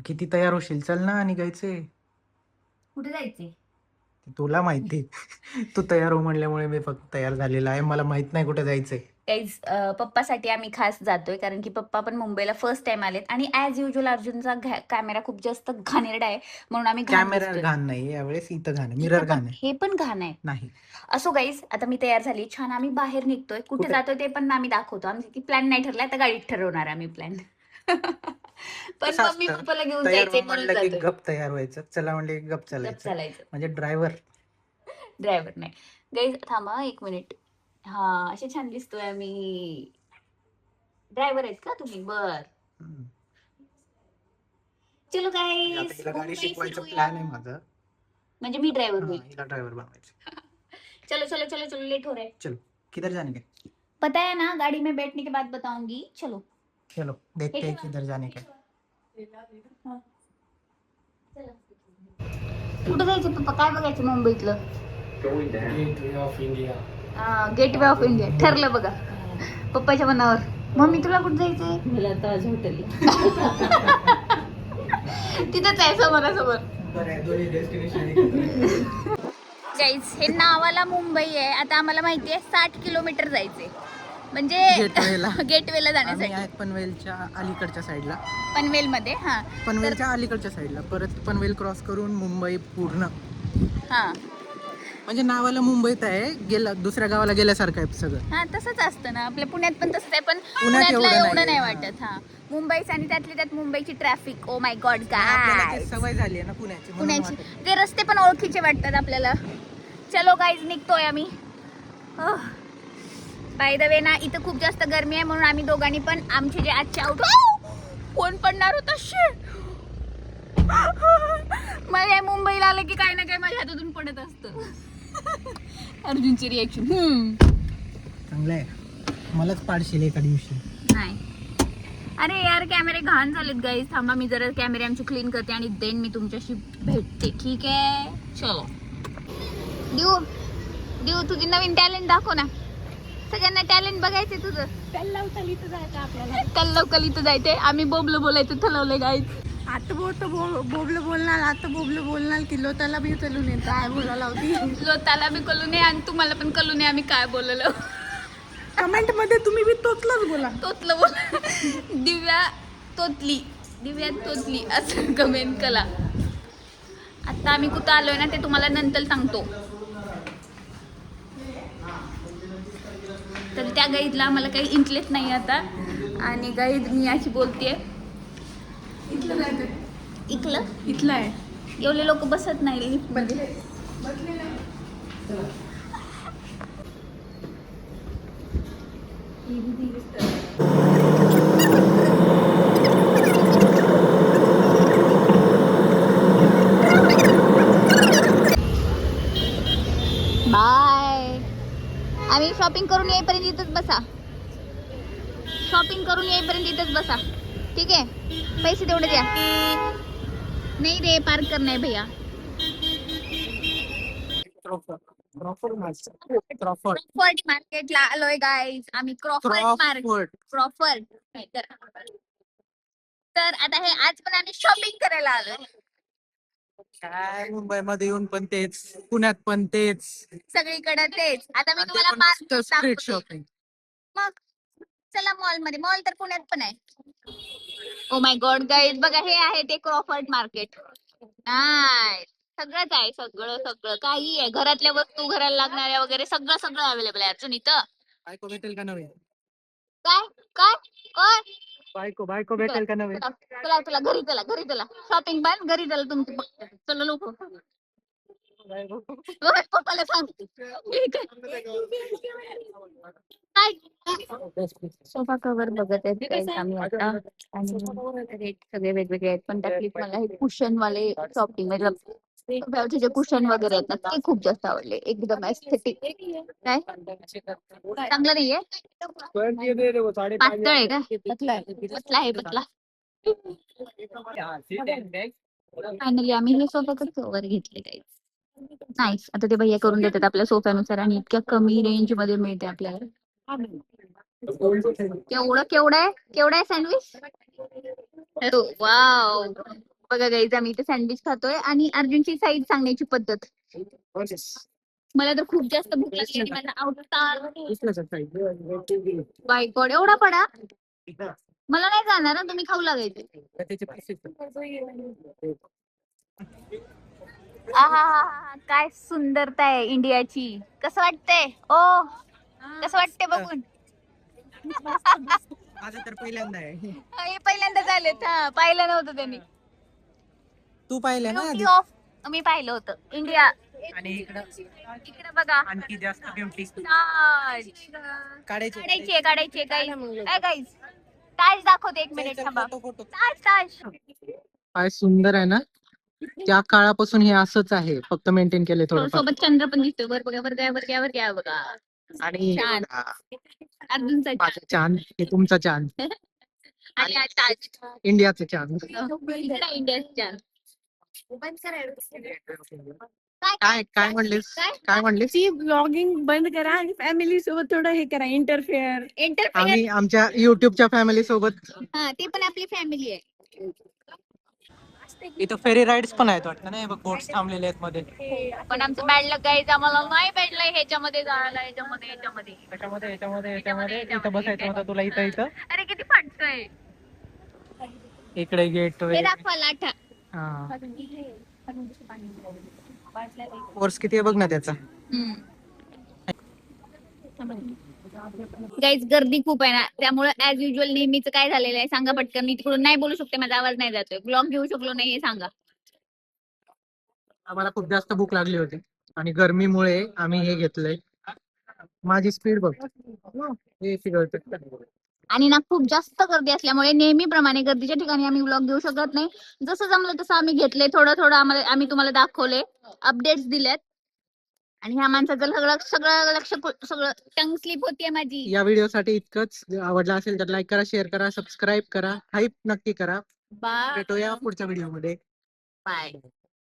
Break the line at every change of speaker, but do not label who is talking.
किती तयार होशील? चल ना निघायचंय.
कुठे जायचंय?
ते तुला माहिती. तू तयार हो म्हणल्यामुळे मी फक्त तयार झालेला आहे. मला माहित नाही कुठे जायचंय.
गाईज पप्पासाठी आम्ही खास जातोय कारण की पप्पा पण मुंबईला फर्स्ट टाइम आलेत आणि ॲज युजल अर्जुनचा कॅमेरा खूप जास्त घाणेरडा आहे म्हणून आम्ही घाण
कॅमेरा
दिसतोय.
घाण नाही यावेळेस, इथं घाण आहे, मिरर घाण आहे.
हे पण घाण आहे.
नाही.
असो गाईज, आता मी तयार झाली छान. आम्ही बाहेर निघतोय. कुठे
कुठे?
जातोय ते पण आम्ही दाखवतो. आमची प्लॅन नाही ठरलाय तर गाडीत ठरवणार आम्ही प्लॅन. पण
कसं
मम्मी
असतं,
पप्पाला घेऊन
तयार
जायचंय
व्हा
म्हणून
म्हणलं की
जातोय.
गप तयार व्हायचं, चला म्हणले की गप
गप
चालायचं.
चालायचं.
म्हणजे ड्रायव्हर.
ड्रायव्हर नाही. गाईज थांबा 1 मिनिट. हा, असे छान दिसतोय आम्ही. ड्रायव्हर आहेत का तुम्ही? बर. चलो
आता
गाईज,
हिला गाडी
मुंबई
शिकवायचा
फिरूया.
प्लॅन आहे माझा.
म्हणजे मी ड्रायव्हर होईल.
हिला ड्रायव्हर बनवायचं.
चलो चलो चलो चलो, लेट हो रहा है.
चलो, किधर जाने का?
पता है ना, गाड़ी में बैठने के बाद बताऊंगी. चलो.
चलो देखते हैं किधर जाने का.
हाँ. चला. कुठं जायचं पप्पा? काय बघायचं मुंबईतलं?
Gateway of India.
Gateway of India ठरलं बघा पप्पाच्या मनावर. मम्मी तुला कुठं जायचंय?
मला ताज हॉटेल.
तिथंच आहे समोरासमोर.
दोन्ही डेस्टिनेशन.
गाईज, हे नावाला मुंबई आहे. आता आम्हाला माहिती आहे 60 किलोमीटर जायचे म्हणजे
गेटवेला.
गेटवेला
आम्ही
जाण्यासाठी.
आहेत पनवेलच्या अलीकडच्या साईडला.
पनवेल मध्ये. हा,
पनवेलच्या अलीकडच्या साईडला, परत पनवेल क्रॉस करून मुंबई पूर्ण.
हा
म्हणजे नावाला मुंबईत आहे, गेला दुसऱ्या गावाला गेल्यासारखं आहे सगळं.
हा, तसंच असतं ना आपल्या पुण्यात पण तसंच आहे. पण
पुण्यात
पुण्यातला
एवढं
एवढं नाही
नाहीये.
वाटत. हा, मुंबईच आणि त्यातली त्यात मुंबईची ट्रॅफिक. ओ माय गॉड
आपल्याला
काय
ती सवय झाली आहे ना पुण्याची, म्हणून
पुण्याची.
वाटत.
ते रस्ते पण ओळखीचे वाटतात आपल्याला. चलो गाईज, निघतोय आम्ही. बाय द वे ना, इथं खूप जास्त गरमी आहे म्हणून आम्ही दोघांनी पण आमचे जे आजचे आउट कोण पडणार होता. मला मुंबईला आलं की काही ना काही माझ्या हातातून पडत असतं. अर्जुनची रिएक्शन
चांगलं आहे, मलाच पाडशील एका दिवशी.
नाही. अरे यार, कॅमेरे घाण झालेत गाईज. थांबा, मी जरा कॅमेरे आमचे क्लीन करते आणि देन मी तुमच्याशी भेटते. ठीक आहे, चलो. देऊ देऊ, तुझी नवीन टॅलेंट दाखव ना. सगळ्यांना टॅलेंट बघायचे तुझं.
कल्लावतली तर जायचं आपल्याला.
कल्लवकली तर जायचंय. आम्ही बोबलं बोलायचं ठरवलंय गाईज.
आता बोबलं बोलणार की लोताला बी उचलून येत काय बोलायला होती.
लोताला बी कळू नये आणि तुम्हाला पण कळू नये आम्ही काय बोललो.
कमेंट मध्ये तुम्ही बी तोचलंच बोला.
तोतलं बोल. दिव्या तोतली असं कमेंट करा. आता आम्ही कुठं आलोय ना ते तुम्हाला नंतर सांगतो. तर त्या गाईडला मला काही इंटरेस्ट नाही आता. आणि गाईड मी अशी बोलतेय.
इथलं जायचं.
इथलं
आहे.
एवढे लोक बसत नाही लिफ्ट मध्ये. बाय. आम्ही शॉपिंग करून येईपर्यंत इथंच बसा. शॉपिंग करून येईपर्यंत इथंच बसा. ठीक आहे, पैसे तेवढे द्या. नाही रे, पार्क करना है भैया.
क्रॉफर्ड
मार्केटला आलोय गाईज आम्ही. क्रॉफर्ड. तर आता हे आज पण आम्ही शॉपिंग करायला आलोय.
काय मुंबईमध्ये येऊन पण तेच, पुण्यात पण तेच,
सगळीकडे तेच. आता मी
आणि ते
तुम्हाला
पण
मार्केट
मस्त स्ट्रीट
दाखवते.
शॉपिंग.
मग चला मॉल मध्ये. मॉल तर पुण्यात पण आहे. ओ माय गॉड गाईज, बघा हे आहे ते क्रॉफर्ड मार्केट. नाही, सगळंच आहे. सगळं सगळं काही आहे. घरातल्या वस्तू, घराला लागणाऱ्या वगैरे सगळं सगळं अवेलेबल आहे अजून इथं.
बायको भेटेल का नवीन?
काय काय काय
बायको भेटेल का नवीन?
चला चला घरी चला. शॉपिंग बंद, घरी चला तुमची. चला लोक. पप्पाला सांग. सोफा कव्हर बघत आहेत आम्ही आता. आणि रेट सगळे वेगवेगळे आहेत पण त्यातली मला हे कुशन वाले शॉपिंग म्हणजे सोफ्यावरचे जे कुशन वगैरे आहेत ना ते खूप जास्त आवडले. एकदम एस्थेटिक. काय चांगलं नाहीये? पातळ आहे का? पतला आहे. फायनली आम्ही हे सोफ्याचं कव्हर घेतले काही. नाईस. आता ते भैया करून देतात आपल्या सोफ्यानुसार आणि इतक्या कमी रेंज मध्ये मिळते आपल्याला. केवढं आहे सँडविच? वाव, बघा गाईज आम्ही इथे सँडविच खातोय आणि अर्जुनची साईज सांगण्याची पद्धत. मला तर खूप जास्त भूक लागली आणि माझा बाय गॉड एवढा पडा. मला नाही जाणार हं, तुम्ही खाऊ लागायचे. आहा, काय सुंदरता आहे इंडियाची. कसं वाटतंय ओ, कसं वाटतंय बघून?
माझं तर पहिल्यांदा आहे.
हे पहिल्यांदा झालेत, हा पाहिलं नव्हतं त्यांनी.
तू पाहिलं ना
ब्युटी
आधी?
ऑफ मी पाहिलं होतं इंडिया.
आणि इकडं
इकडे बघा
आणखी जास्त ब्युटी
ताज.
काढायची.
काढायचे गाईज. ताज दाखवते, एक मिनिट थांबा.
फोटो
ताज.
काय सुंदर आहे ना. त्या काळापासून हे असंच आहे, फक्त मेंटेन केले थोडं.
सोबत चंद्र पण दिसतोय. वर बघा, वर घ्या बघा.
आणि
छान. अर्जुनचा
माझा चांद हे तुमचा चांद,
आणि हा ताज
इंडियाचं चांद.
इंडियाचा चांद.
काय म्हणलीस? काय म्हणलीस?
ती ब्लॉगिंग बंद करा आणि फॅमिली सोबत थोडं हे करा, इंटरफेअर.
आम्ही आमच्या युट्यूबच्या फॅमिली सोबत.
हा, ते पण आपली फॅमिली आहे.
इथं फेरी राईड्स पण आहेत वाटतं नाही, बघ बोट्स थांबलेले आहेत मध्ये.
पण आमचं बॅड लक गाईज, आम्हाला नाही भेटलंय ह्याच्यामध्ये जायला. ह्याच्यामध्ये
इथं बसायचं होतं तुला. इथं
अरे किती फाटतोय.
इकडे गेट
हे दाखवा लाठा.
फोर्स किती आहे बघ ना त्याचा.
गाईज गर्दी खूप आहे ना, त्यामुळे ऍज युजल नेहमीच काय झालेलं आहे सांगा पटकन. मी तिकडून नाही बोलू शकते, माझा आवाज नाही जातोय. ब्लॉग घेऊ शकलो नाही हे सांगा.
आम्हाला खूप जास्त भूक लागली होती आणि गरमीमुळे आम्ही हे घेतलंय. माझी स्पीड बघ. हे फिरवतं.
आणि ना खूप जास्त गर्दी असल्यामुळे नेहमीप्रमाणे गर्दीच्या ठिकाणी आम्ही व्लॉग घेऊ शकत नाही. जसं जमलं तसं आम्ही घेतले. थोडं आम्ही तुम्हाला दाखवले, अपडेट्स दिलेत. आणि ह्या माणसाचं सगळं लक्ष सगळं टंग स्लिप होतीये माझी.
या व्हिडिओसाठी इतकंच. आवडला असेल तर लाईक करा, शेअर करा, सबस्क्राईब करा, हाईप नक्की करा.
बाय
भेटूया पुढच्या व्हिडिओमध्ये.
बाय.